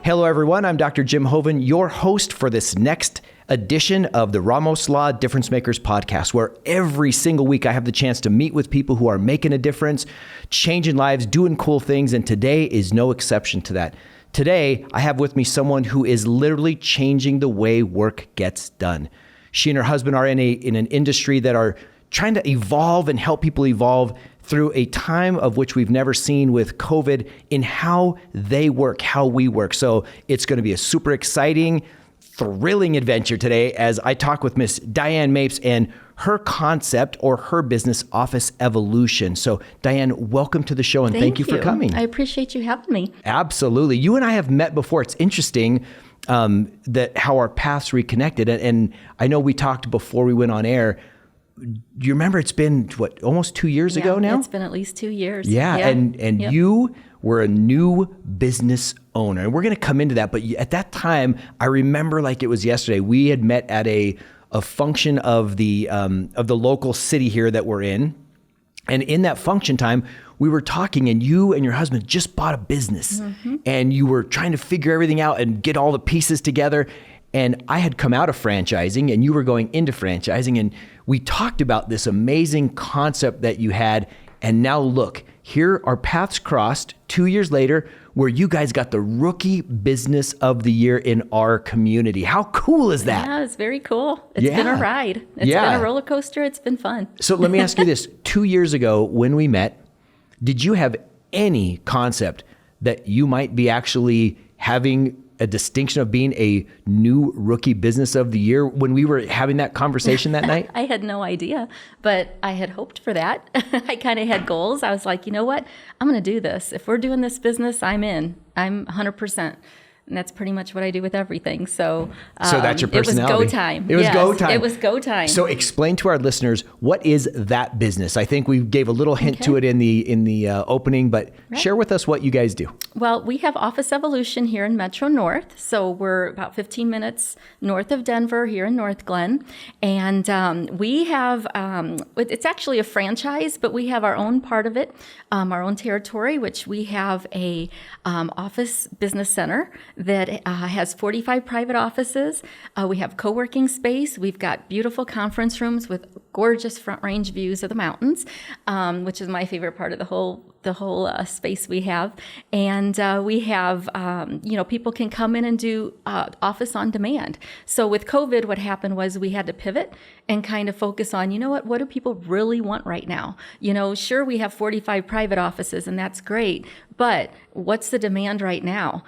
Hello, everyone. I'm Dr. Jim Hoven, your host for this next edition of the Ramos Law Difference Makers podcast, where every single week I have the chance to meet with people who are making a difference, changing lives, doing cool things, and today is no exception to that. Today, I have with me someone who is literally changing the way work gets done. She and her husband are in an industry that are trying to evolve and help people evolve through a time of which we've never seen with COVID in how they work, how we work. So it's going to be a super exciting, thrilling adventure today as I talk with Miss Diane Mapes and her concept or her business, Office Evolution. So Diane, welcome to the show and thank you for coming. I appreciate you having me. Absolutely. You and I have met before. It's interesting that how our paths reconnected. And I know we talked before we went on air. Do you remember it's been, almost 2 years ago now? It's been at least 2 years. Yeah. And you were a new business owner. And we're going to come into that. But at that time, I remember like it was yesterday, we had met at a function of the local city here that we're in. And in that function time, we were talking and you and your husband just bought a business and you were trying to figure everything out and get all the pieces together. And I had come out of franchising and you were going into franchising, and we talked about this amazing concept that you had. And now look, here our paths crossed 2 years later where you guys got the Rookie Business of the Year in our community. How cool is that? Yeah, it's very cool. It's been a ride. It's been a roller coaster. It's been fun. So let me ask you this. 2 years ago when we met, did you have any concept that you might be actually having a distinction of being a new Rookie Business of the Year when we were having that conversation that night? I had no idea, but I had hoped for that. I kind of had goals. I was like, you know what? I'm going to do this. If we're doing this business, I'm in. I'm 100%. And that's pretty much what I do with everything. So that's your personality. It was go time. It was go time. It was go time. So explain to our listeners, what is that business? I think we gave a little hint to it in the opening, but share with us what you guys do. Well, we have Office Evolution here in Metro North. So we're about 15 minutes north of Denver here in North Glen. And we have, it's actually a franchise, but we have our own part of it, our own territory, which we have a office business center that has 45 private offices. We have co-working space. We've got beautiful conference rooms with gorgeous front range views of the mountains, which is my favorite part of the whole space we have. And we have, people can come in and do office on demand. So with COVID, what happened was we had to pivot and kind of focus on, what do people really want right now? Sure, we have 45 private offices and that's great, but what's the demand right now?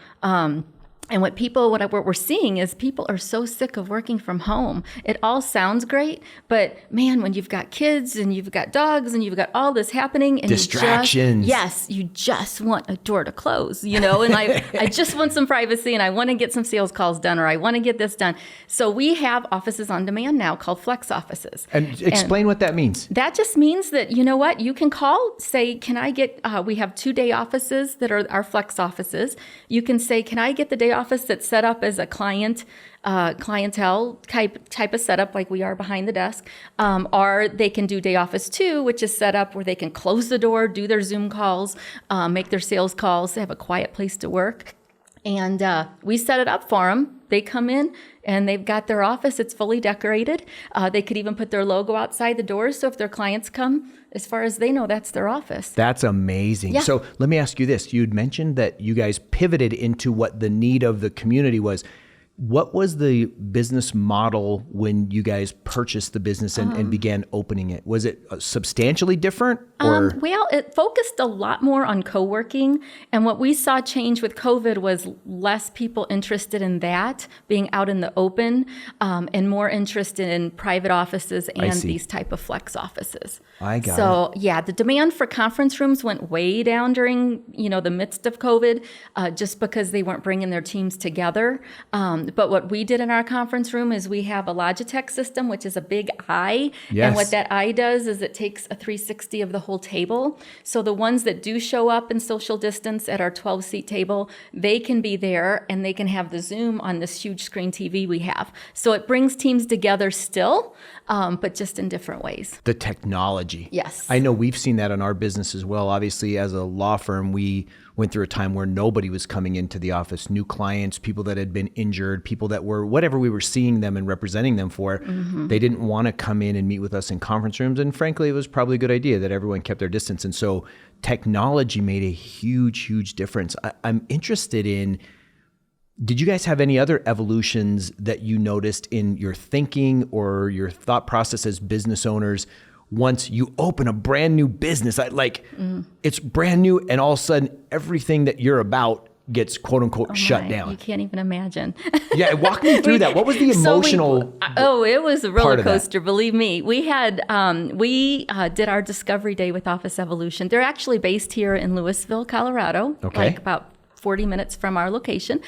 And what we're seeing is people are so sick of working from home. It all sounds great, but man, when you've got kids and you've got dogs and you've got all this happening and distractions. You just want a door to close, and I just want some privacy and I want to get some sales calls done or I want to get this done. So we have offices on demand now called flex offices. And explain what that means. That just means that, you can call, say, can I get, we have 2-day offices that are our flex offices. You can say, can I get the day office that's set up as a clientele type of setup like we are behind the desk, or they can do day office 2, which is set up where they can close the door, do their Zoom calls, make their sales calls, they have a quiet place to work. And we set it up for them. They come in and they've got their office. It's fully decorated. They could even put their logo outside the doors. So if their clients come, as far as they know, that's their office. That's amazing. Yeah. So let me ask you this. You'd mentioned that you guys pivoted into what the need of the community was. What was the business model when you guys purchased the business and began opening it? Was it substantially different? Or? Well, it focused a lot more on co-working. And what we saw change with COVID was less people interested in that, being out in the open, and more interested in private offices and these type of flex offices. I got it. So, the demand for conference rooms went way down during, the midst of COVID, just because they weren't bringing their teams together. But what we did in our conference room is we have a Logitech system, which is a big eye. Yes. And what that eye does is it takes a 360 of the whole table. So the ones that do show up in social distance at our 12-seat table, they can be there and they can have the Zoom on this huge screen TV we have. So it brings teams together still, but just in different ways. The technology. Yes. I know we've seen that in our business as well. Obviously, as a law firm, we went through a time where nobody was coming into the office, new clients, people that had been injured, people that were, whatever we were seeing them and representing them for, they didn't want to come in and meet with us in conference rooms. And frankly, it was probably a good idea that everyone kept their distance. And so technology made a huge, huge difference. I'm interested in, did you guys have any other evolutions that you noticed in your thinking or your thought process as business owners once you open a brand new business? It's brand new and all of a sudden everything that you're about gets quote unquote shut down. You can't even imagine. Yeah, walk me through that. What was the emotional it was a roller part of that? coaster, believe me. We had we did our Discovery Day with Office Evolution. They're actually based here in Louisville, Colorado, like about 40 minutes from our location.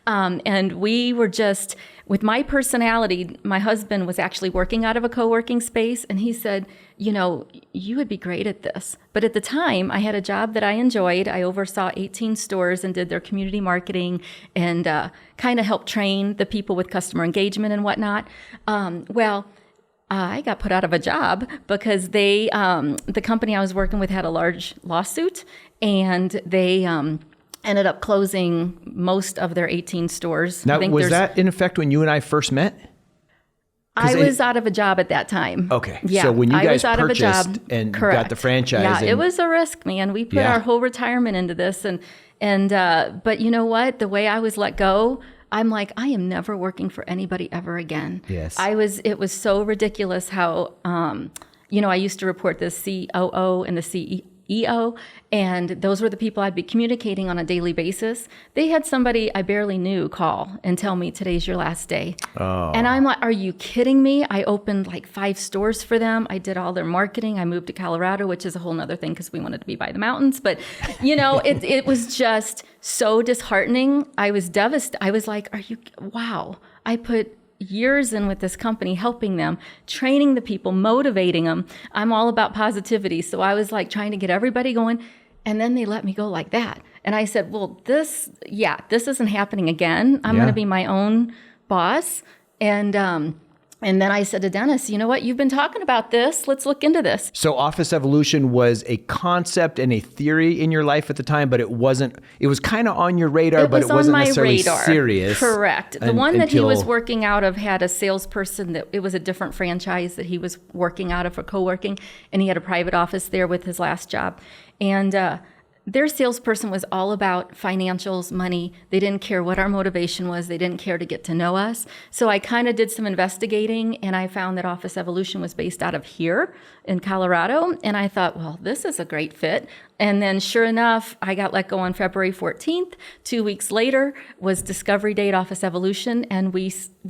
And we were just, with my personality, my husband was actually working out of a co-working space, and he said, you know, you would be great at this. But at the time, I had a job that I enjoyed. I oversaw 18 stores and did their community marketing and kind of helped train the people with customer engagement and whatnot. I got put out of a job because they, the company I was working with had a large lawsuit, and they ended up closing most of their 18 stores. Now, was that in effect when you and I first met? I was out of a job at that time. Okay. Yeah, so when you guys out of a job, purchased and correct. got the franchise. Yeah, and it was a risk, man. We put our whole retirement into this. But you know what? The way I was let go, I'm like, I am never working for anybody ever again. Yes. It was so ridiculous how, I used to report the COO and the CEO, and those were the people I'd be communicating on a daily basis. They had somebody I barely knew call and tell me, today's your last day. Oh. And I'm like, are you kidding me? I opened like 5 stores for them. I did all their marketing. I moved to Colorado, which is a whole nother thing because we wanted to be by the mountains. But, it was just so disheartening. I was devastated. I was like, wow. I put years in with this company, helping them, training the people, motivating them. I'm all about positivity. So I was like trying to get everybody going. And then they let me go like that. And I said, well, this isn't happening again. I'm going to be my own boss. And then I said to Dennis, you know what? You've been talking about this. Let's look into this. So Office Evolution was a concept and a theory in your life at the time, but it was kind of on your radar, but it wasn't necessarily serious. Correct. The one that he was working out of had a salesperson it was a different franchise that he was working out of for co-working, and he had a private office there with his last job. And their salesperson was all about financials, money. They didn't care what our motivation was. They didn't care to get to know us. So I kind of did some investigating, and I found that Office Evolution was based out of here in Colorado. And I thought, well, this is a great fit. And then sure enough, I got let go on February 14th. 2 weeks later was Discovery Day at Office Evolution, and we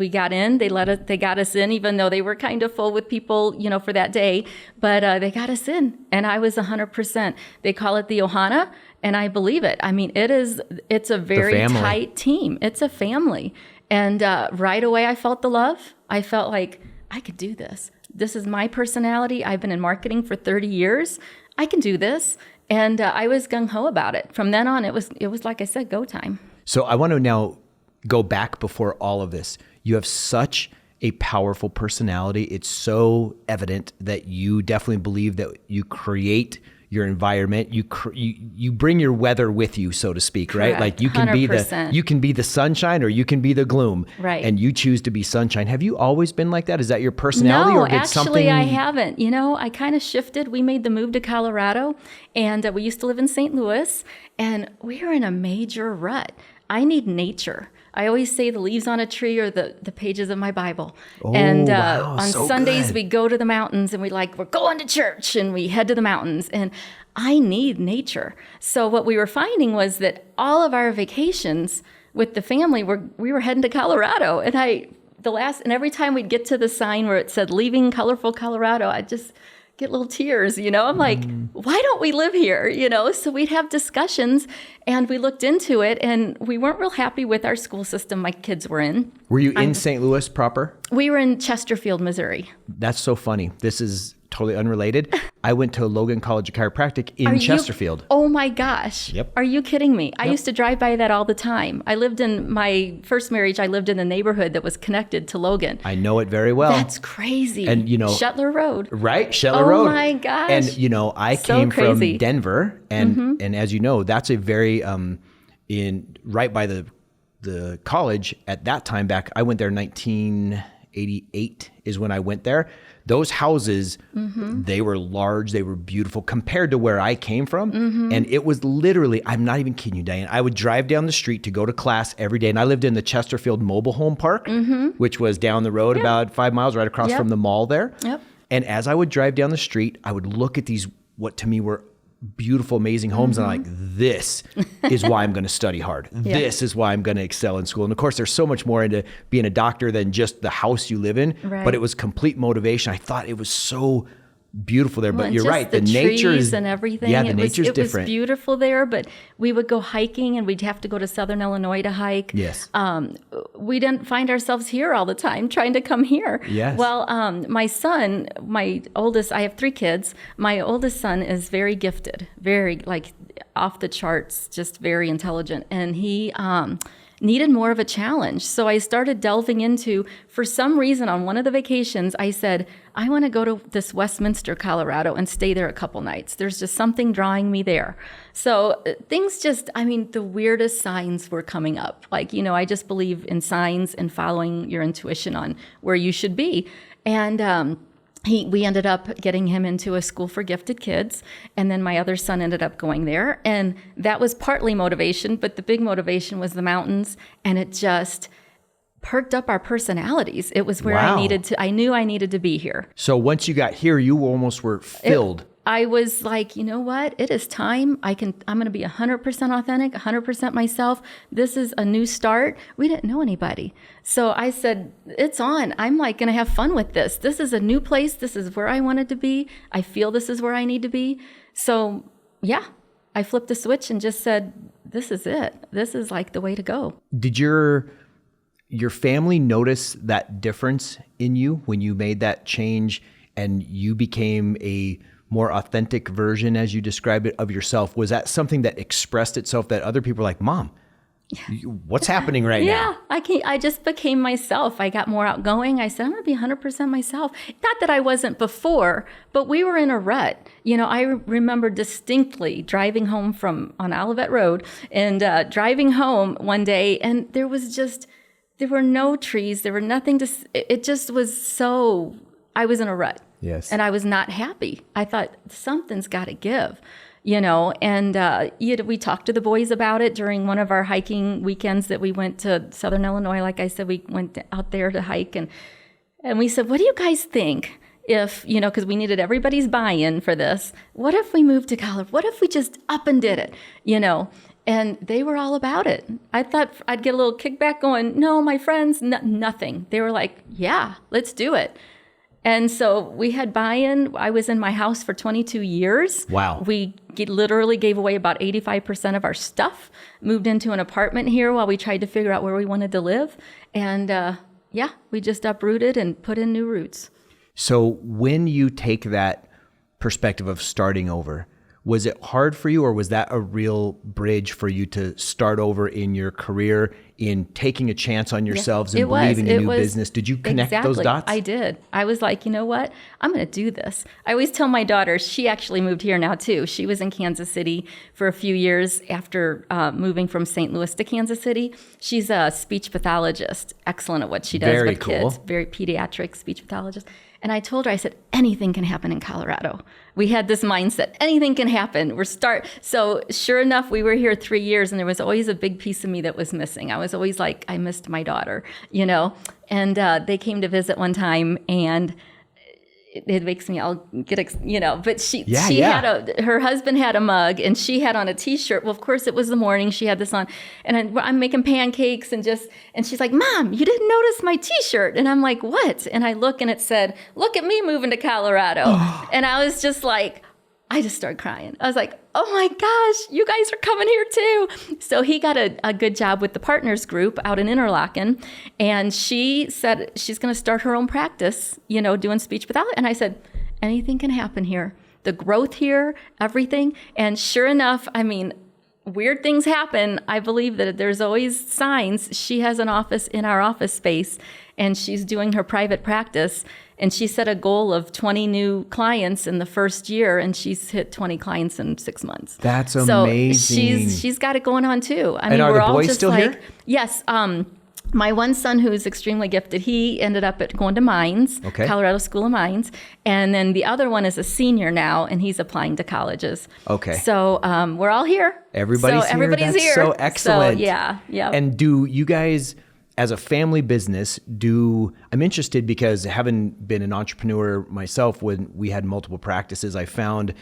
got in. They got us in, even though they were kind of full with people, for that day. But they got us in, and I was 100%. They call it the Ohana, and I believe it. I mean, it's a very tight team. It's a family. And right away, I felt the love. I felt like I could do this. This is my personality. I've been in marketing for 30 years. I can do this. And I was gung-ho about it. From then on, it was like I said, go time. So I want to now go back before all of this. You have such a powerful personality. It's so evident that you definitely believe that you create your environment. You bring your weather with you, so to speak, right? Correct. Like you can be the sunshine or you can be the gloom. Right. And you choose to be sunshine. Have you always been like that? Is that your personality? No, or did actually I haven't. I kind of shifted. We made the move to Colorado, and we used to live in St. Louis, and we're in a major rut. I need nature. I always say the leaves on a tree are the pages of my Bible. Oh, and wow, on so Sundays, good. we go to the mountains, and we're going to church, and we head to the mountains. And I need nature. So what we were finding was that all of our vacations with the family, we were heading to Colorado. And every time we'd get to the sign where it said leaving colorful Colorado, I just get little tears, I'm like, why don't we live here? So we'd have discussions, and we looked into it, and we weren't real happy with our school system my kids were in. Were you in St. Louis proper? We were in Chesterfield, Missouri. That's so funny. This is totally unrelated. I went to Logan College of Chiropractic in Chesterfield. Oh my gosh. Yep. Are you kidding me? I used to drive by that all the time. I lived in my first marriage. I lived in the neighborhood that was connected to Logan. I know it very well. That's crazy. And Shetler Road. Right. Shetler Road. Oh my gosh. And I came from Denver, and as you know, that's a very, right by the college at that time back, I went there 1988 is when I went there. Those houses, they were large, they were beautiful compared to where I came from. And it was literally, I'm not even kidding you, Diane, I would drive down the street to go to class every day. And I lived in the Chesterfield Mobile Home Park, which was down the road about 5 miles right across from the mall there. Yep. And as I would drive down the street, I would look at these, what to me were beautiful, amazing homes. And I'm like, this is why I'm going to study hard. This is why I'm going to excel in school. And of course, there's so much more into being a doctor than just the house you live in, but it was complete motivation. I thought it was so beautiful there, but you're right. The nature trees is and everything. Yeah, the nature's different. It was beautiful there, but we would go hiking, and we'd have to go to Southern Illinois to hike. Yes. We didn't find ourselves here all the time, trying to come here. Yes. Well, my son, my oldest, I have 3 kids. My oldest son is very gifted, very off the charts, just very intelligent, and he needed more of a challenge. So I started delving into, for some reason on one of the vacations, I said, I want to go to this Westminster, Colorado and stay there a couple nights. There's just something drawing me there. So things the weirdest signs were coming up. I just believe in signs and following your intuition on where you should be. And, we ended up getting him into a school for gifted kids, and then my other son ended up going there, and that was partly motivation, but the big motivation was the mountains, and it just perked up our personalities. It was where I knew I needed to be here. So once you got here, you almost were filled. I was like, you know what? It is time. I'm going to be 100% authentic, 100% myself. This is a new start. We didn't know anybody. So I said, it's on. I'm going to have fun with this. This is a new place. This is where I wanted to be. I feel this is where I need to be. So I flipped the switch and just said, this is it. This is the way to go. Did your family notice that difference in you when you made that change and you became a more authentic version, as you described it, of yourself? Was that something that expressed itself that other people were like, Mom, what's happening right now? Yeah, I just became myself. I got more outgoing. I said, I'm going to be 100% myself. Not that I wasn't before, but we were in a rut. I remember distinctly driving home on Olivet Road and driving home one day, and there were no trees. There were nothing it just was I was in a rut. Yes. And I was not happy. I thought something's got to give, and we talked to the boys about it during one of our hiking weekends that we went to Southern Illinois. Like I said, we went out there to hike, and we said, what do you guys think if, because we needed everybody's buy-in for this. What if we moved to college? What if we just up and did it, And they were all about it. I thought I'd get a little kickback going, no, my friends, nothing. They were like, yeah, let's do it. And so we had buy-in. I was in my house for 22 years. Wow. We literally gave away about 85% of our stuff, moved into an apartment here while we tried to figure out where we wanted to live. And we just uprooted and put in new roots. So when you take that perspective of starting over, was it hard for you, or was that a real bridge for you to start over in your career, in taking a chance on yourselves and believing in a new business? Did you connect those dots? I did. I was like, you know what? I'm going to do this. I always tell my daughter, she actually moved here now too. She was in Kansas City for a few years after moving from St. Louis to Kansas City. She's a speech pathologist, excellent at what she does with kids, very pediatric speech pathologist. And I told her, I said, anything can happen in Colorado. We had this mindset, anything can happen. So sure enough, we were here 3 years, and there was always a big piece of me that was missing. I was always like, I missed my daughter, And they came to visit one time, and it makes me all get, but she had her husband had a mug and she had on a t-shirt. Well, of course it was the morning, she had this on, and I'm making pancakes and she's like, Mom, you didn't notice my t-shirt. And I'm like, what? And I look and it said, look at me moving to Colorado. And I was just like, I just started crying. I was like, oh my gosh, you guys are coming here too. So he got a good job with the partners group out in Interlaken. And she said she's going to start her own practice, doing speech pathology. And I said, anything can happen here. The growth here, everything. And sure enough, weird things happen. I believe that there's always signs. She has an office in our office space and she's doing her private practice. And she set a goal of 20 new clients in the first year, and she's hit 20 clients in 6 months. That's amazing. So she's got it going on too. And are the boys still here? Yes. My one son, who's extremely gifted, he ended up going to Mines, Colorado School of Mines. And then the other one is a senior now, and he's applying to colleges. Okay. So we're all here. Everybody's here. So excellent. So, yeah. And do you guys, as a family business, I'm interested because having been an entrepreneur myself, when we had multiple practices, I found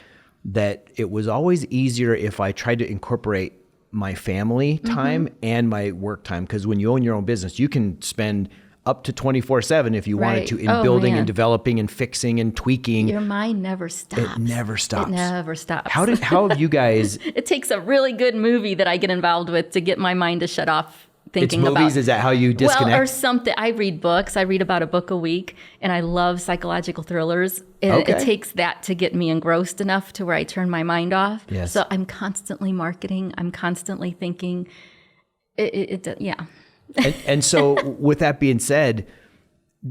that it was always easier if I tried to incorporate my family time and my work time. Because when you own your own business, you can spend up to 24/7 if you wanted to in building and developing and fixing and tweaking. Your mind never stops. It never stops. It never stops. How have you guys? It takes a really good movie that I get involved with to get my mind to shut off. It's movies? Is that how you disconnect? Well, or something. I read books. I read about a book a week, and I love psychological thrillers. It takes that to get me engrossed enough to where I turn my mind off. Yes. So I'm constantly marketing. I'm constantly thinking. And so with that being said,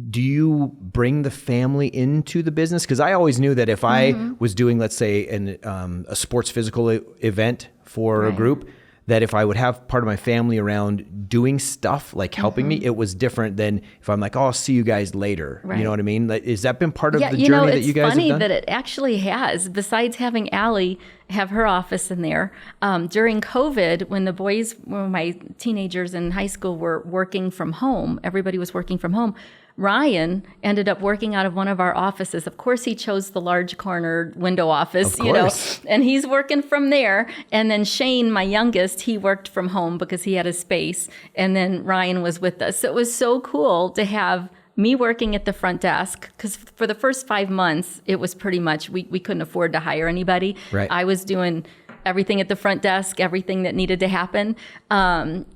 do you bring the family into the business? Because I always knew that if I was doing, let's say, a sports physical event for a group, that if I would have part of my family around doing stuff, like helping me, it was different than if I'm like, oh, I'll see you guys later. Right. You know what I mean? Like, has that been part of the journey that you guys have done? It's funny that it actually has. Besides having Allie have her office in there, during COVID, when my teenagers in high school were working from home, everybody was working from home, Ryan ended up working out of one of our offices. Of course, he chose the large cornered window office, and he's working from there. And then Shane, my youngest, he worked from home because he had a space. And then Ryan was with us. So it was so cool to have me working at the front desk, because for the first 5 months, it was pretty much, we couldn't afford to hire anybody. Right. I was doing everything at the front desk, everything that needed to happen. And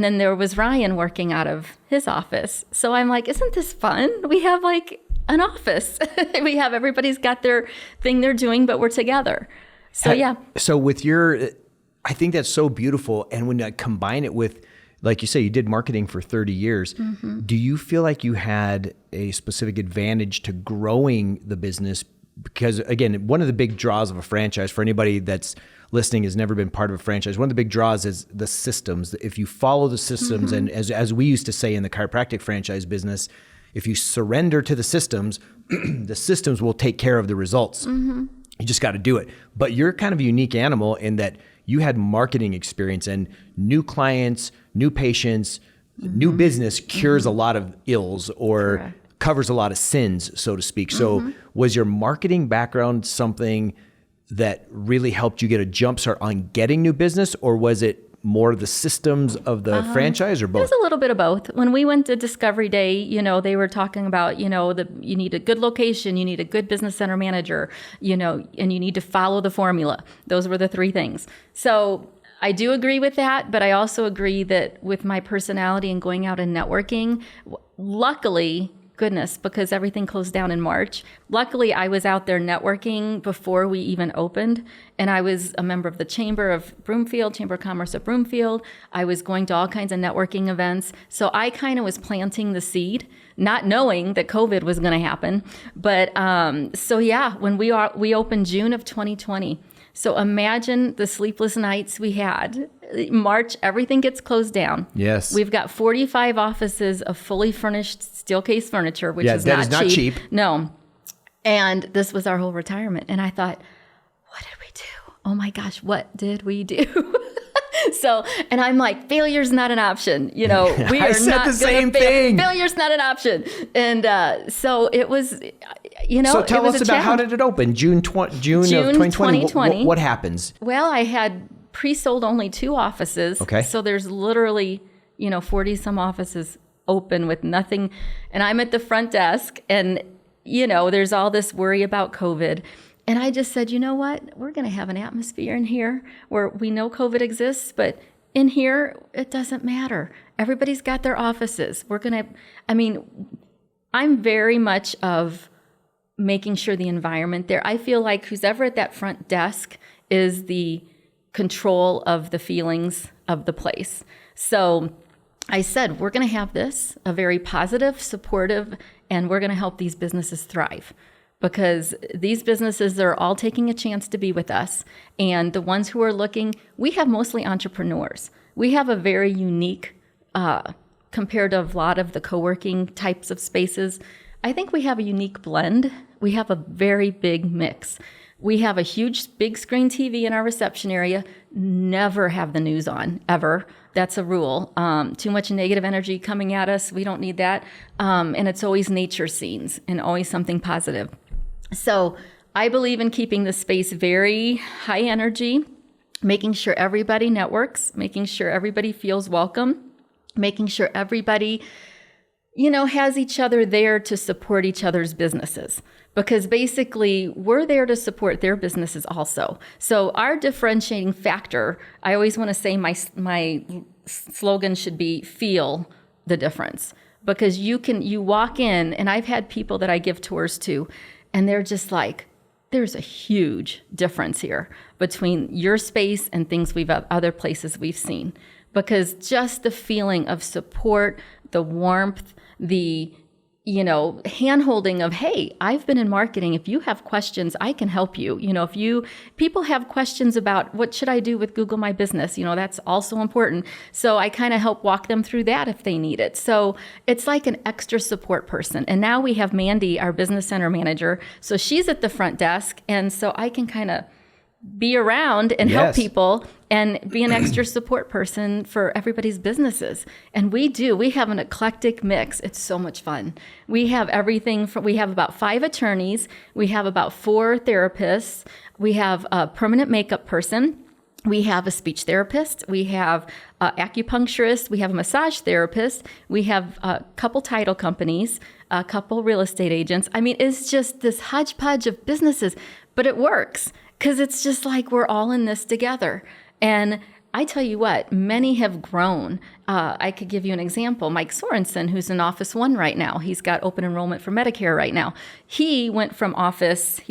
then there was Ryan working out of his office. So I'm like, isn't this fun? We have like an office. Everybody's got their thing they're doing, but we're together. So So with I think that's so beautiful. And when I combine it with, like you say, you did marketing for 30 years. Do you feel like you had a specific advantage to growing the business? Because again, one of the big draws of a franchise, for anybody that's listening has never been part of a franchise, one of the big draws is the systems. If you follow the systems, and as we used to say in the chiropractic franchise business, if you surrender to the systems, the systems will take care of the results. You just got to do it. But you're kind of a unique animal in that you had marketing experience, and new clients, new patients, new business cures a lot of ills or covers a lot of sins, so to speak. So was your marketing background something that really helped you get a jump start on getting new business, or was it more the systems of the franchise, or both? It was a little bit of both. When we went to Discovery Day, they were talking about, you need a good location, you need a good business center manager, and you need to follow the formula. Those were the 3 things. So I do agree with that, but I also agree that with my personality and going out and networking, luckily, because everything closed down in March. Luckily, I was out there networking before we even opened, and I was a member of the Chamber of Commerce of Broomfield. I was going to all kinds of networking events. So I kind of was planting the seed, not knowing that COVID was going to happen. But when we opened June of 2020. So imagine the sleepless nights we had. March, everything gets closed down. Yes. We've got 45 offices of fully furnished steel case furniture, which is not cheap. No. And this was our whole retirement. And I thought, what did we do? Oh my gosh, what did we do? And I'm like, failure's not an option. We are I said not the same thing. Failure's not an option. And so it was, So tell us about how did it open? June of 2020. What happens? Well, I had pre-sold only 2 offices. Okay. So there's literally, 40 some offices open with nothing. And I'm at the front desk and, there's all this worry about COVID. And I just said, you know what? We're going to have an atmosphere in here where we know COVID exists, but in here, it doesn't matter. Everybody's got their offices. I'm very much of making sure the environment there. I feel like who's ever at that front desk is the control of the feelings of the place. So I said, we're going to have this, a very positive, supportive, and we're going to help these businesses thrive. Because these businesses are all taking a chance to be with us. And the ones who are looking, we have mostly entrepreneurs. We have a very unique, compared to a lot of the co-working types of spaces, I think we have a unique blend. We have a very big mix. We have a huge big screen TV in our reception area, never have the news on, ever. That's a rule. Too much negative energy coming at us, we don't need that. And it's always nature scenes and always something positive. So I believe in keeping the space very high energy, making sure everybody networks, making sure everybody feels welcome, making sure everybody, has each other there to support each other's businesses. Because basically, we're there to support their businesses also. So our differentiating factor, I always want to say my slogan should be feel the difference. Because you walk in, and I've had people that I give tours to, and they're just like, there's a huge difference here between your space and other places we've seen. Because just the feeling of support, the warmth, the hand-holding of, hey, I've been in marketing. If you have questions, I can help you. People have questions about what should I do with Google My Business, that's also important. So I kind of help walk them through that if they need it. So it's like an extra support person. And now we have Mandy, our business center manager. So she's at the front desk. And so I can kind of be around and help people and be an extra support person for everybody's businesses. And we have an eclectic mix. It's so much fun. We have everything we have about 5 attorneys. We have about 4 therapists. We have a permanent makeup person. We have a speech therapist. We have an acupuncturist. We have a massage therapist. We have a couple title companies, a couple real estate agents. It's just this hodgepodge of businesses, but it works. Because it's just like we're all in this together. And I tell you what, many have grown. I could give you an example. Mike Sorensen, who's in Office 1 right now. He's got open enrollment for Medicare right now. He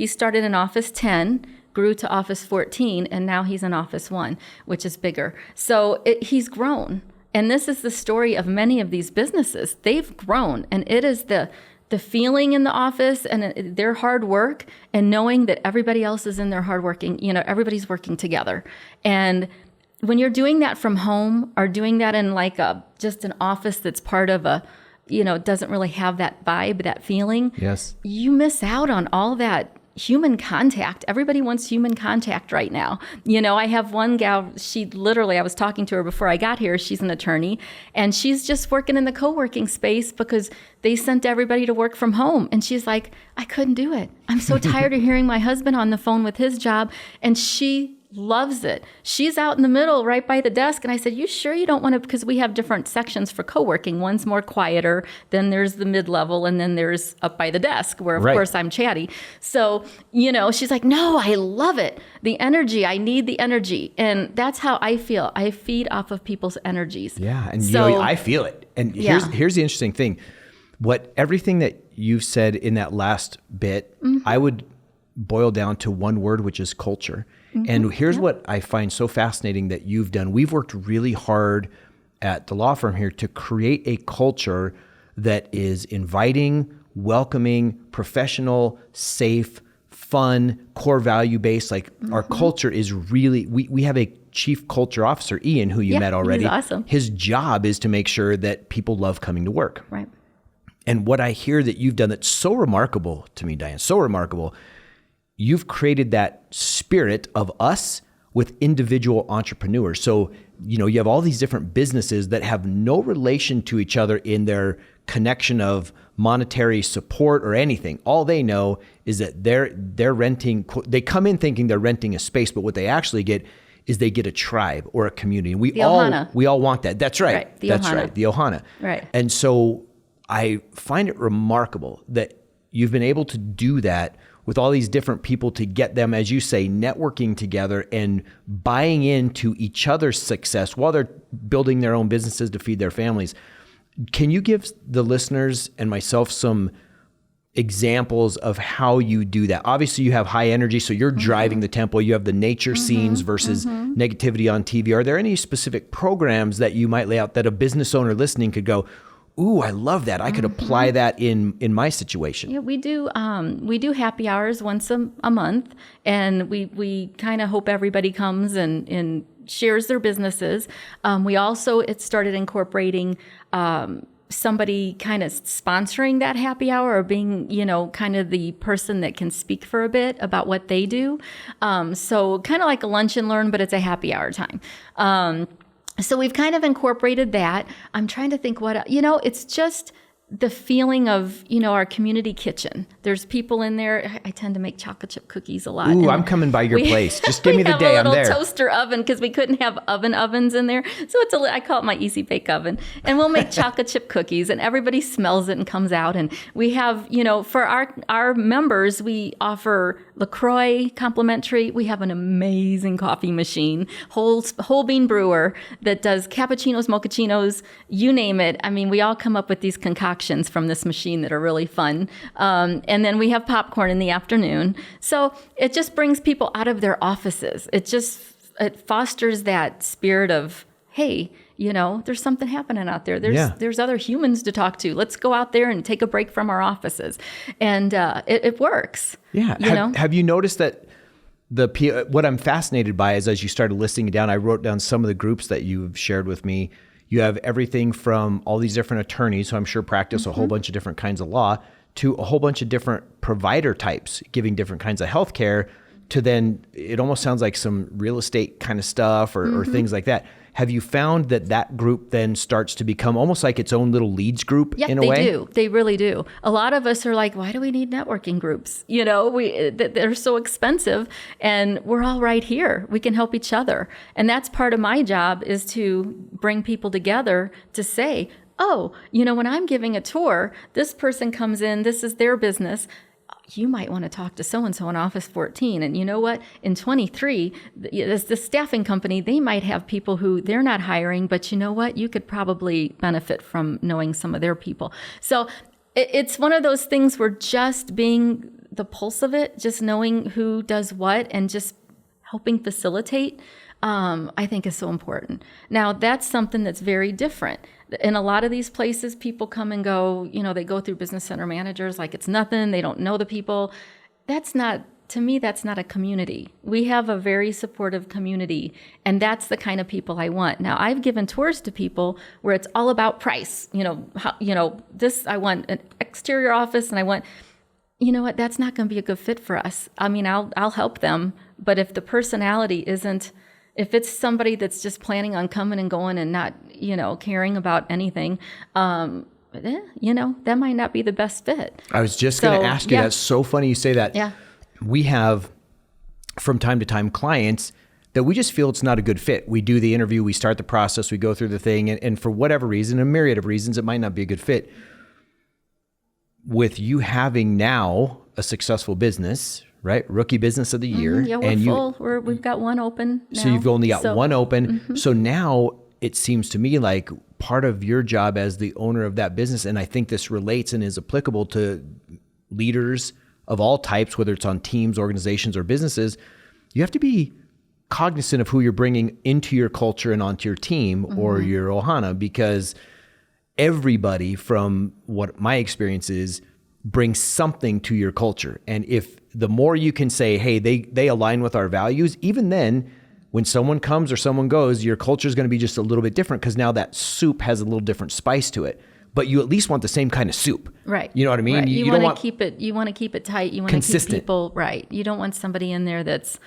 started in Office 10, grew to Office 14, and now he's in Office 1, which is bigger. So he's grown. And this is the story of many of these businesses. They've grown, and it is the feeling in the office and their hard work and knowing that everybody else is in their hard working, everybody's working together. And when you're doing that from home or doing that in like just an office that's part of doesn't really have that vibe, that feeling, yes, you miss out on all that human contact. Everybody wants human contact right now. I have one gal, I was talking to her before I got here. She's an attorney and she's just working in the co-working space because they sent everybody to work from home. And she's like, I couldn't do it. I'm so tired of hearing my husband on the phone with his job. And she loves it. She's out in the middle right by the desk. And I said, you sure you don't want to, because we have different sections for co-working. One's more quieter, then there's the mid-level, and then there's up by the desk where, of course, I'm chatty. So, she's like, no, I love it. The energy, I need the energy. And that's how I feel. I feed off of people's energies. Yeah, and I feel it. And here's the interesting thing. Everything that you've said in that last bit, I would boil down to one word, which is culture. And here's what I find so fascinating that you've done. We've worked really hard at the law firm here to create a culture that is inviting, welcoming, professional, safe, fun, core value based. Like our culture is really, we have a chief culture officer, Ian, who you met already. He's awesome. His job is to make sure that people love coming to work. Right. And what I hear that you've done that's so remarkable to me, Diane, so remarkable, you've created that spirit of us with individual entrepreneurs. So, you have all these different businesses that have no relation to each other in their connection of monetary support or anything. All they know is that they're renting. They come in thinking they're renting a space, but what they actually get is they get a tribe or a community. And we all want that. That's right. That's Ohana. right. The Ohana. Right. And so I find it remarkable that you've been able to do that with all these different people to get them, as you say, networking together and buying into each other's success while they're building their own businesses to feed their families. Can you give the listeners and myself some examples of how you do that? Obviously, you have high energy, so you're driving the tempo. You have the nature scenes versus negativity on TV. Are there any specific programs that you might lay out that a business owner listening could go, ooh, I love that. I could apply that in my situation. Yeah, we do happy hours once a month, and we kind of hope everybody comes and shares their businesses. We also started incorporating somebody kind of sponsoring that happy hour or being, kind of the person that can speak for a bit about what they do. So kind of like a lunch and learn, but it's a happy hour time. So we've kind of incorporated that. I'm trying to think it's just the feeling of, our community kitchen. There's people in there. I tend to make chocolate chip cookies a lot. Ooh, I'm coming by your place. Just give me the day. I'm there. We have a little toaster oven because we couldn't have ovens in there. So I call it my easy bake oven. And we'll make chocolate chip cookies and everybody smells it and comes out. And we have, for our members, we offer LaCroix complimentary. We have an amazing coffee machine, whole bean brewer that does cappuccinos, mochachinos, you name it. I mean, we all come up with these concoctions from this machine that are really fun. And then we have popcorn in the afternoon. So it just brings people out of their offices. It fosters that spirit of, hey, there's something happening out there. There's other humans to talk to. Let's go out there and take a break from our offices. And it works. Yeah. Have you noticed that what I'm fascinated by is as you started listing it down, I wrote down some of the groups that you've shared with me. You have everything from all these different attorneys who I'm sure practice a whole bunch of different kinds of law to a whole bunch of different provider types giving different kinds of healthcare to then it almost sounds like some real estate kind of stuff or things like that. Have you found that group then starts to become almost like its own little leads group in a way? Yeah, they do. They really do. A lot of us are like, why do we need networking groups? They're so expensive and we're all right here. We can help each other. And that's part of my job is to bring people together to say, oh, when I'm giving a tour, this person comes in, this is their business. You might want to talk to so-and-so in Office 14. And you know what? In 23, the staffing company, they might have people who they're not hiring, but you know what? You could probably benefit from knowing some of their people. So it's one of those things where just being the pulse of it, just knowing who does what and just helping facilitate, I think is so important. Now, that's something that's very different. In a lot of these places, people come and go, they go through business center managers like it's nothing. They don't know the people. To me, that's not a community. We have a very supportive community, and that's the kind of people I want. Now, I've given tours to people where it's all about price. I want an exterior office, and I want, you know what, that's not going to be a good fit for us. I mean, I'll help them, but if the personality isn't, if it's somebody that's just planning on coming and going and not, caring about anything, that might not be the best fit. I was just going to ask you, that's so funny you say that. Yeah. We have, from time to time, clients that we just feel it's not a good fit. We do the interview, we start the process, we go through the thing, and for whatever reason, a myriad of reasons, it might not be a good fit. With you having now a successful business, right? Rookie business of the year. Yeah, we're full. We've got one open now. So you've only got one open. So now it seems to me like part of your job as the owner of that business, and I think this relates and is applicable to leaders of all types, whether it's on teams, organizations, or businesses, you have to be cognizant of who you're bringing into your culture and onto your team or your Ohana, because everybody, from what my experience is, brings something to your culture. And if the more you can say, hey, they align with our values, even then, when someone comes or someone goes, your culture is going to be just a little bit different because now that soup has a little different spice to it. But you at least want the same kind of soup. Right. You know what I mean? Right. You want to keep it tight. You want to keep people, right. You don't want somebody in there that's,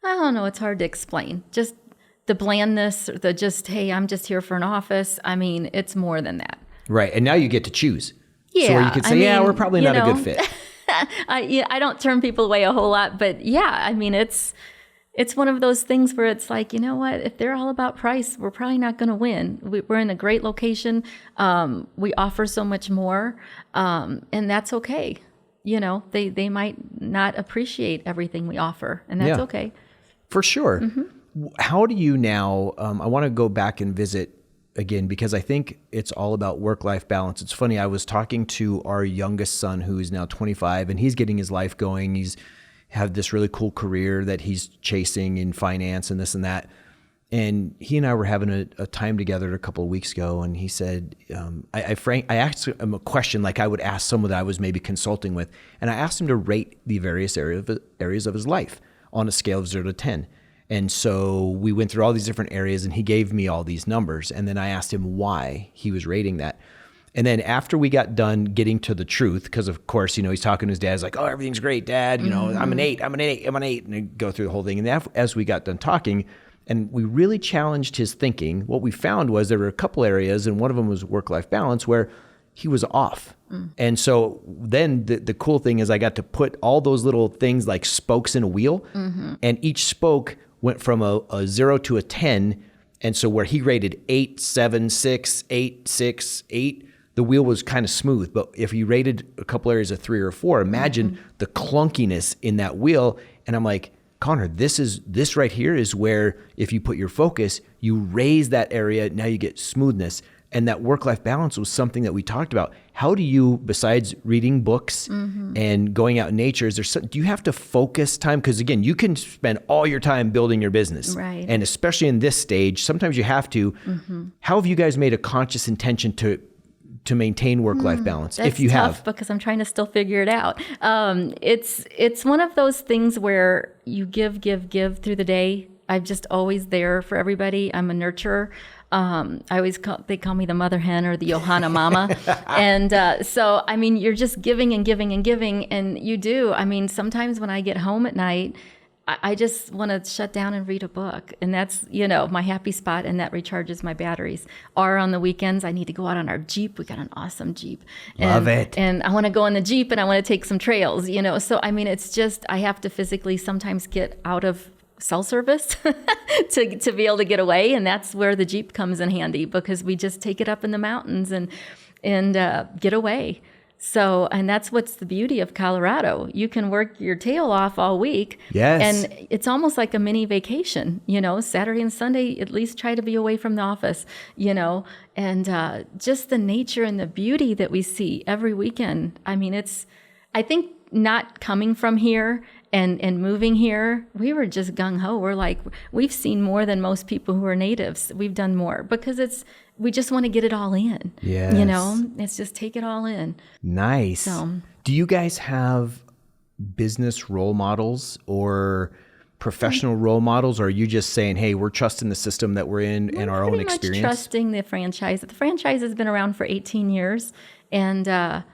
I don't know, it's hard to explain. Just the blandness, or hey, I'm just here for an office. I mean, it's more than that. Right. And now you get to choose. Yeah. So where you could say, we're probably not a good fit. I don't turn people away a whole lot, but it's one of those things where it's like, you know what, if they're all about price, we're probably not going to win. We're in a great location. We offer so much more, and that's okay. They might not appreciate everything we offer, and that's okay. For sure. Mm-hmm. How do you now, I want to go back and visit again, because I think it's all about work-life balance. It's funny, I was talking to our youngest son, who is now 25, and he's getting his life going. He's had this really cool career that he's chasing in finance and this and that. And he and I were having a time together a couple of weeks ago, and he said, I asked him a question like I would ask someone that I was maybe consulting with, and I asked him to rate the various areas of his life on a scale of 0 to 10. And so we went through all these different areas, and he gave me all these numbers. And then I asked him why he was rating that. And then after we got done getting to the truth, because of course, he's talking to his dad, he's like, oh, everything's great, Dad. I'm an 8, I'm an 8, I'm an 8. And I go through the whole thing. And as we got done talking, and we really challenged his thinking, what we found was there were a couple areas, and one of them was work-life balance, where he was off. And so then the cool thing is I got to put all those little things like spokes in a wheel, and each spoke went from a 0 to a 10. And so where he rated 8, 7, 6, 8, 6, 8, the wheel was kind of smooth. But if he rated a couple areas of 3 or 4, imagine the clunkiness in that wheel. And I'm like, Connor, this right here is where if you put your focus, you raise that area, now you get smoothness. And that work-life balance was something that we talked about. How do you, besides reading books and going out in nature, do you have to focus time? Because again, you can spend all your time building your business. Right. And especially in this stage, sometimes you have to. How have you guys made a conscious intention to maintain work-life balance? That's if you tough have, because I'm trying to still figure it out. It's one of those things where you give through the day. I'm just always there for everybody. I'm a nurturer. They call me the mother hen or the Ohana mama. And so, I mean, you're just giving and giving and giving. And you do. I mean, sometimes when I get home at night, I just want to shut down and read a book. And that's, my happy spot, and that recharges my batteries. Or on the weekends, I need to go out on our Jeep. We got an awesome Jeep. Love it. And I want to go on the Jeep, and I want to take some trails, So, I mean, it's just, I have to physically sometimes get out of cell service to be able to get away. And that's where the Jeep comes in handy, because we just take it up in the mountains and get away. So, and that's what's the beauty of Colorado. You can work your tail off all week. Yes. And it's almost like a mini vacation, Saturday and Sunday, at least try to be away from the office, and just the nature and the beauty that we see every weekend. I mean, I think not coming from here and moving here, we were just gung-ho. We're like, we've seen more than most people who are natives. We've done more because we just want to get it all in. Yes. It's just take it all in. Nice. So, do you guys have business role models or professional role models, or are you just saying, hey, we're trusting the system that we're in and our own experience? Pretty much trusting the franchise. The franchise has been around for 18 years, and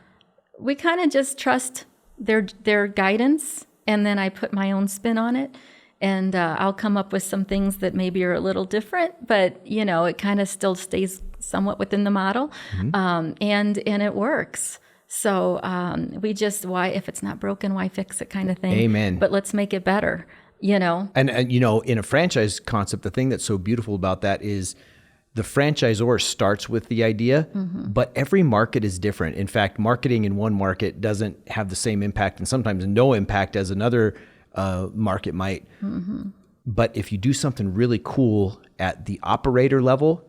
we kind of just trust their guidance. And then I put my own spin on it, and I'll come up with some things that maybe are a little different, but it kind of still stays somewhat within the model, and it works. So if it's not broken, why fix it, kind of thing. Amen. But let's make it better. And in a franchise concept, the thing that's so beautiful about that is the franchisor starts with the idea, but every market is different. In fact, marketing in one market doesn't have the same impact, and sometimes no impact as another market might. But if you do something really cool at the operator level,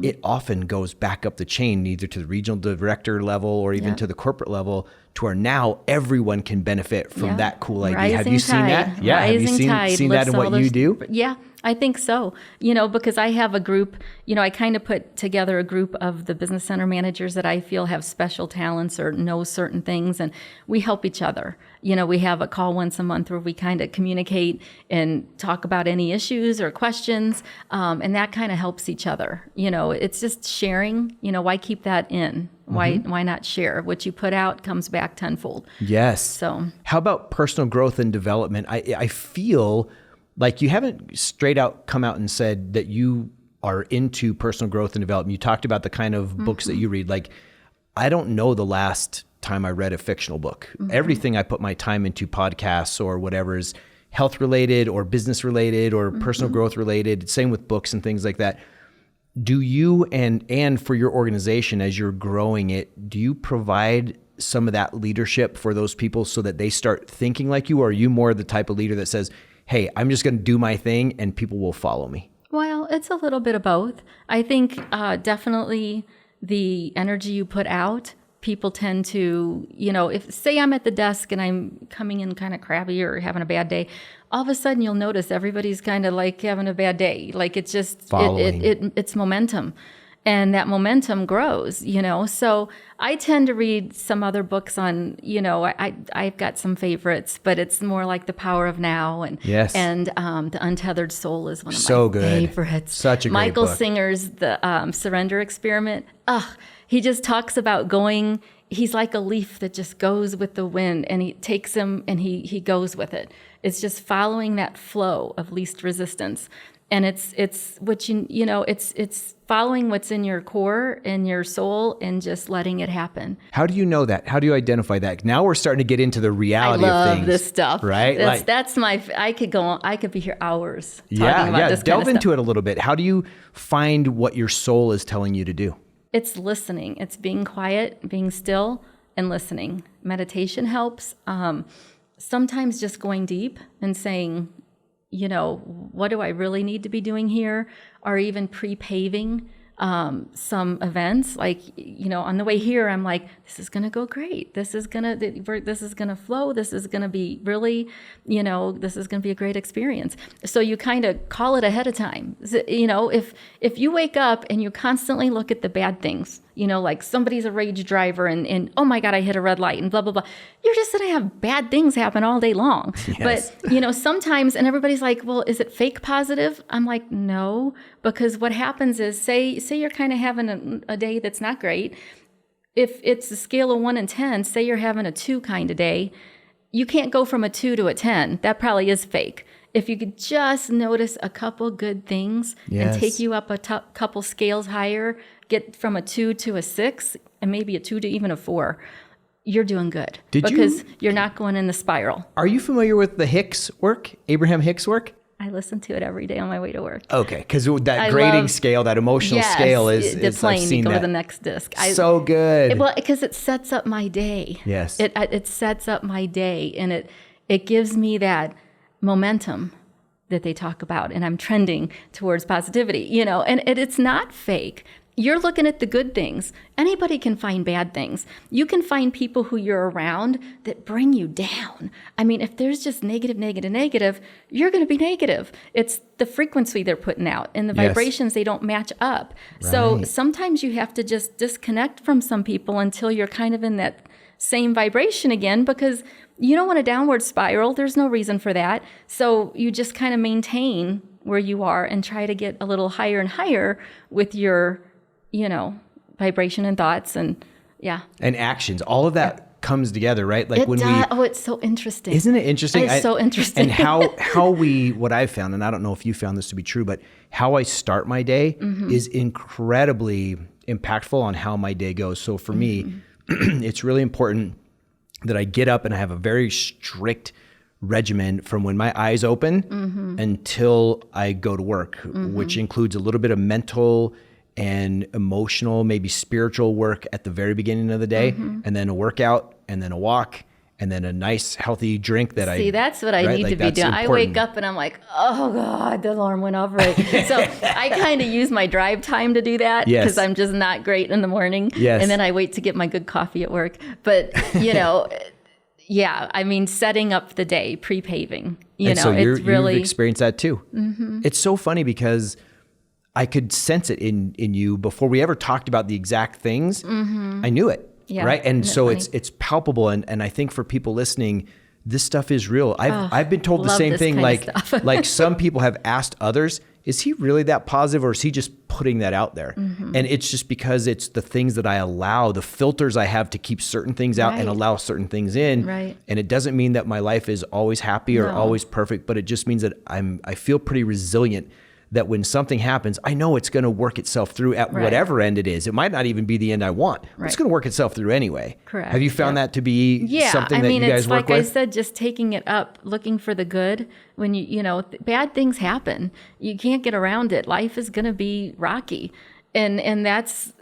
it often goes back up the chain, either to the regional director level or even to the corporate level, to where now everyone can benefit from that cool idea. Have you seen that? Yeah. Have you seen that in what you do? Yeah. I think so, because I have a group, I kind of put together a group of the business center managers that I feel have special talents or know certain things, and we help each other. We have a call once a month where we kind of communicate and talk about any issues or questions, and that kind of helps each other. It's just sharing, why keep that in? Why not share? What you put out comes back tenfold. Yes. So how about personal growth and development? I feel like you haven't straight out come out and said that you are into personal growth and development. You talked about the kind of books that you read. Like, I don't know the last time I read a fictional book. Everything I put my time into, podcasts or whatever, is health related or business related or personal growth related. Same with books and things like that. Do you, and for your organization as you're growing it, do you provide some of that leadership for those people so that they start thinking like you? Or are you more the type of leader that says, hey, I'm just going to do my thing and people will follow me? Well, it's a little bit of both. I think definitely the energy you put out, people tend to, if say I'm at the desk and I'm coming in kind of crabby or having a bad day, all of a sudden you'll notice everybody's kind of like having a bad day. Like it's just, it's momentum. And that momentum grows, So I tend to read some other books on, I've got some favorites, but it's more like The Power of Now and The Untethered Soul is one of my favorites. Such a great Michael book. Singer's The Surrender Experiment. He just talks about going. He's like a leaf that just goes with the wind, and he takes him and he goes with it. It's just following that flow of least resistance. And it's what it's following what's in your core and your soul and just letting it happen. How do you know that? How do you identify that? Now we're starting to get into the reality of things. I love this stuff. Right? That's my, I could go on, I could be here hours talking about this delve kind of into stuff. it a little bit. How do you find what your soul is telling you to do? It's listening. It's being quiet, being still, and listening. Meditation helps. Sometimes just going deep and saying, what do I really need to be doing here? Or even pre-paving some events. Like, on the way here, I'm like, this is going to go great. This is going to flow. This is going to be really, this is going to be a great experience. So you kind of call it ahead of time. If you wake up and you constantly look at the bad things, like somebody's a rage driver and oh my God, I hit a red light and blah, blah, blah. You're just going to have bad things happen all day long. Yes. But, sometimes, and everybody's like, well, is it fake positive? I'm like, no, because what happens is say you're kind of having a day that's not great. If it's a scale of 1 and 10, say you're having a 2 kind of day, you can't go from a 2 to a 10. That probably is fake. If you could just notice a couple good things and take you up a couple scales higher, get from a 2 to a 6, and maybe a 2 to even a 4, you're doing good. Because you're not going in the spiral. Are you familiar with the Hicks work, Abraham Hicks work? I listen to it every day on my way to work. Okay, because that grading scale, that emotional scale is the plane. I've seen you go that. to the next disc. So good. Well, because it sets up my day. Yes. It sets up my day, and it gives me that momentum that they talk about, and I'm trending towards positivity, and it's not fake. You're looking at the good things. Anybody can find bad things. You can find people who you're around that bring you down. I mean, if there's just negative, you're going to be negative. It's the frequency they're putting out and the vibrations, they don't match up. Right. So sometimes you have to just disconnect from some people until you're kind of in that same vibration again, because you don't want a downward spiral. There's no reason for that. So you just kind of maintain where you are and try to get a little higher and higher with your vibration and thoughts and actions. All of that comes together, right? Like it's so interesting. Isn't it interesting? It's so interesting. And what I've found, and I don't know if you found this to be true, but how I start my day is incredibly impactful on how my day goes. So for me, it's really important that I get up and I have a very strict regimen from when my eyes open until I go to work, which includes a little bit of mental and emotional, maybe spiritual work at the very beginning of the day, and then a workout, and then a walk, and then a nice healthy drink that that's what I need to be doing. I wake up and I'm like, oh God, the alarm went off right. So I kind of use my drive time to do that because I'm just not great in the morning. Yes. And then I wait to get my good coffee at work. But, setting up the day, pre-paving, so it's really... You've experienced that too. It's so funny because I could sense it in you before we ever talked about the exact things. I knew it, right? And so it's palpable. And I think for people listening, this stuff is real. I've been told the same thing. Like some people have asked others, is he really that positive or is he just putting that out there? And it's just because it's the things that I allow, the filters I have to keep certain things out and allow certain things in. Right. And it doesn't mean that my life is always happy or always perfect, but it just means that I feel pretty resilient, that when something happens, I know it's going to work itself through at whatever end it is. It might not even be the end I want, but it's going to work itself through anyway. Correct. Have you found that to be something that you guys work with? Like I said, just taking it up, looking for the good. When bad things happen, you can't get around it. Life is going to be rocky. And that's,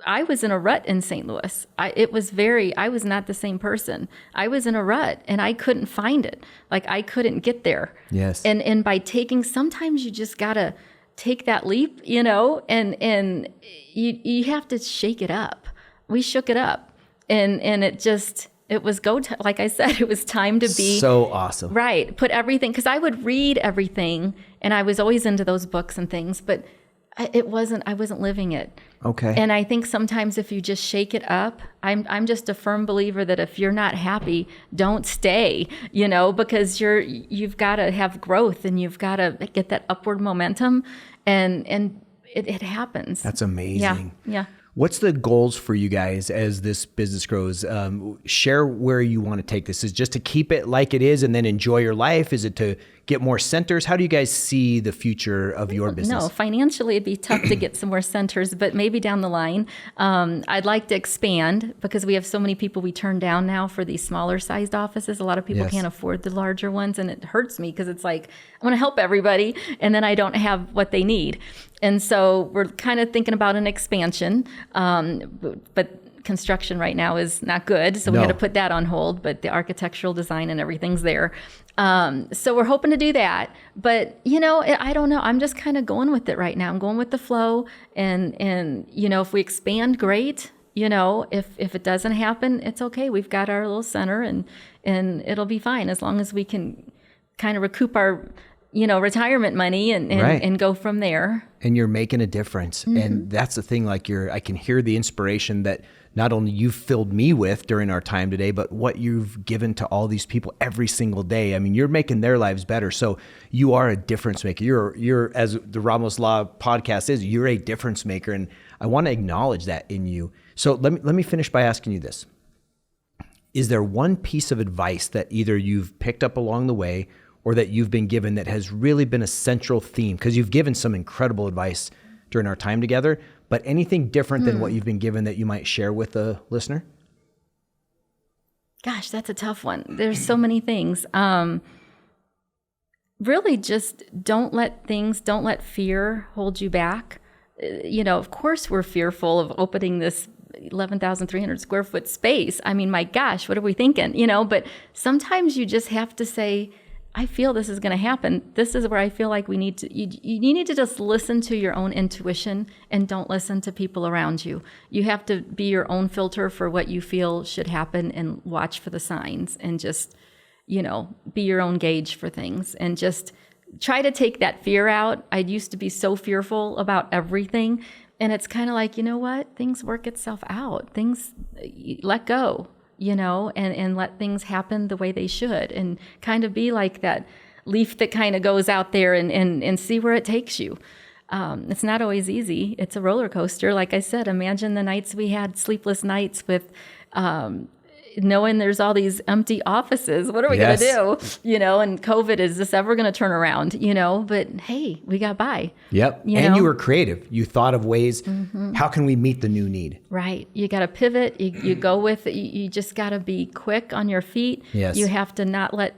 I was in a rut in St. Louis. I was not the same person. I was in a rut and I couldn't find it. Like I couldn't get there. Yes. And by sometimes you just got to take that leap, and you have to shake it up. We shook it up and it was like I said, it was time to be so awesome. Right. Put everything, because I would read everything and I was always into those books and things, but I wasn't living it. Okay. And I think sometimes if you just shake it up, I'm just a firm believer that if you're not happy, don't stay, because you've got to have growth and you've got to get that upward momentum, and it happens. That's amazing. Yeah. What's the goals for you guys as this business grows? Share where you want to take this. Is it just to keep it like it is and then enjoy your life? Is it to get more centers? How do you guys see the future of your business? No, financially it'd be tough to get some more centers, but maybe down the line. I'd like to expand because we have so many people we turn down now for these smaller sized offices. A lot of people can't afford the larger ones, and it hurts me because it's like, I want to help everybody and then I don't have what they need. And so we're kind of thinking about an expansion, but construction right now is not good. So we had to put that on hold, but the architectural design and everything's there. So we're hoping to do that, but I don't know. I'm just kind of going with it right now. I'm going with the flow, and if we expand, great. If it doesn't happen, it's okay. We've got our little center and it'll be fine as long as we can kind of recoup our retirement money and go from there. And you're making a difference. Mm-hmm. And that's the thing, I can hear the inspiration that not only you filled me with during our time today, but what you've given to all these people every single day. I mean, you're making their lives better. So you are a difference maker. You're as the Ramos Law podcast is, you're a difference maker. And I want to acknowledge that in you. So let me finish by asking you this. Is there one piece of advice that either you've picked up along the way or that you've been given that has really been a central theme? Because you've given some incredible advice during our time together, but anything different than what you've been given that you might share with the listener? Gosh, that's a tough one. There's so many things. Really just don't let fear hold you back. Of course we're fearful of opening this 11,300 square foot space. I mean, my gosh, what are we thinking? But sometimes you just have to say, I feel this is going to happen. This is where I feel like you need to just listen to your own intuition and don't listen to people around you. You have to be your own filter for what you feel should happen and watch for the signs and just, be your own gauge for things and just try to take that fear out. I used to be so fearful about everything. And it's kind of like, what? Things work itself out. Things, let go. And let things happen the way they should, and kind of be like that leaf that kind of goes out there and see where it takes you. It's not always easy. It's a roller coaster. Like I said, imagine the nights we had, sleepless nights with knowing there's all these empty offices. What are we going to do? And COVID, is this ever going to turn around? But hey, we got by. Yep. And you were creative. You thought of ways, how can we meet the new need? Right. You got to pivot. You go with it. You just got to be quick on your feet. Yes. You have to not let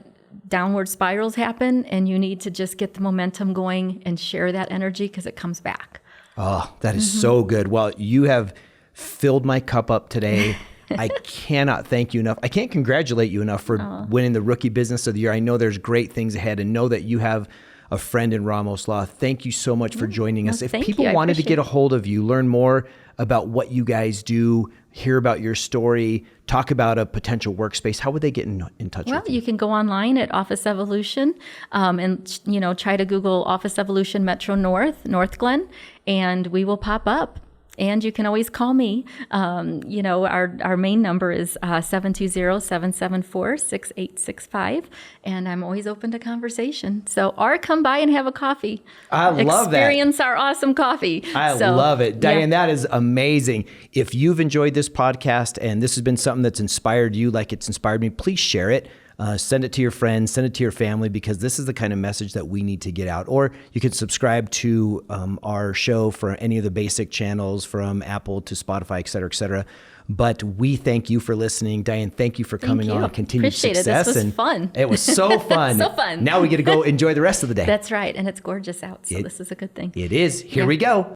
downward spirals happen, and you need to just get the momentum going and share that energy because it comes back. Oh, that is so good. Well, you have filled my cup up today. I cannot thank you enough. I can't congratulate you enough for winning the Rookie Business of the Year. I know there's great things ahead, and know that you have a friend in Ramos Law. Thank you so much for joining us. If people wanted to get a hold of you, learn more about what you guys do, hear about your story, talk about a potential workspace, how would they get in touch with you? Well, you can go online at Office Evolution and, try to Google Office Evolution Metro North Glen, and we will pop up. And you can always call me. Our main number is 720-774-6865. And I'm always open to conversation. So, or come by and have a coffee. I love that. Experience our awesome coffee. I love it. Diane, that is amazing. If you've enjoyed this podcast and this has been something that's inspired you like it's inspired me, please share it. Send it to your friends, send it to your family, because this is the kind of message that we need to get out. Or you can subscribe to our show for any of the basic channels from Apple to Spotify, et cetera, et cetera. But we thank you for listening. Diane, thank you for coming on. Continued Appreciate success. It. This was fun. It was so fun. So fun. Now we get to go enjoy the rest of the day. That's right. And it's gorgeous out. So this is a good thing. It is. Here we go.